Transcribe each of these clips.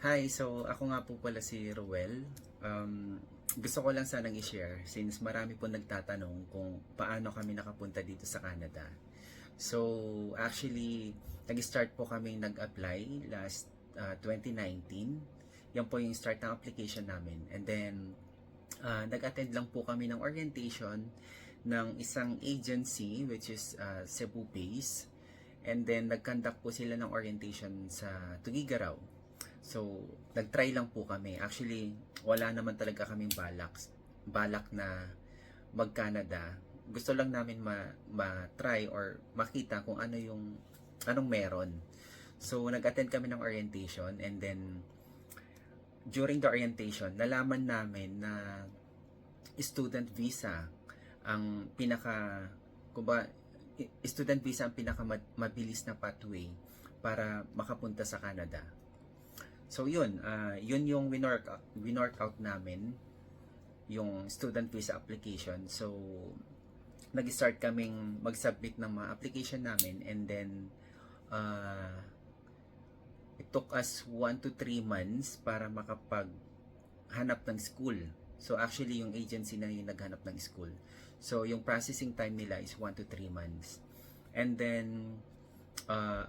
Hi, so ako nga po pala si Ruel. Gusto ko lang sanang i-share since marami po nagtatanong kung paano kami nakapunta dito sa Canada. So, actually, nag-start po kami nag-apply last 2019. Yan po yung start ng application namin. And then, nag-attend lang po kami ng orientation ng isang agency which is Cebu Base. And then, nag-conduct po sila ng orientation sa Tugigaraw. So, nag-try lang po kami. Actually, wala naman talaga kaming balak na mag-Canada. Gusto lang namin ma-try or makita kung anong meron. So, nag-attend kami ng orientation and then during the orientation, nalaman namin na student visa ang student visa ang pinaka mabilis na pathway para makapunta sa Canada. So yun yung winork out namin, yung student visa application. So nag-start kaming mag-submit ng mga application namin and then it took us 1 to 3 months para makapaghanap ng school. So actually yung agency na yung naghanap ng school. So yung processing time nila is 1 to 3 months. And then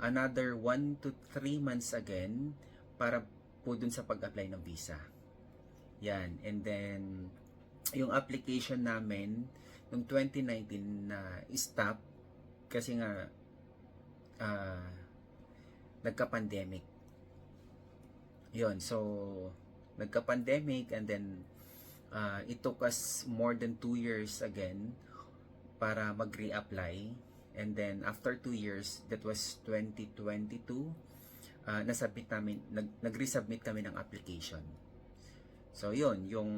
another 1 to 3 months again para po dun sa pag-apply ng visa. Yan. And then, yung application namin, noong 2019 na stop kasi nga nagka-pandemic. Yun. So, nagka-pandemic and then it took us more than 2 years again para mag-reapply. And then, after 2 years, that was 2022, nag-resubmit kami ng application. So, yun, yung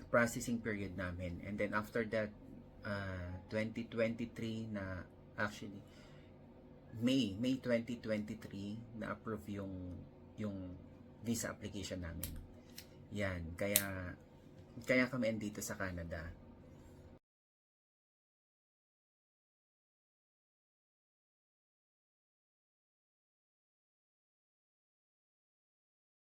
processing period namin. And then, after that, 2023 na, actually, May 2023, na-approve yung visa application namin. Yan, kaya kami andito sa Canada.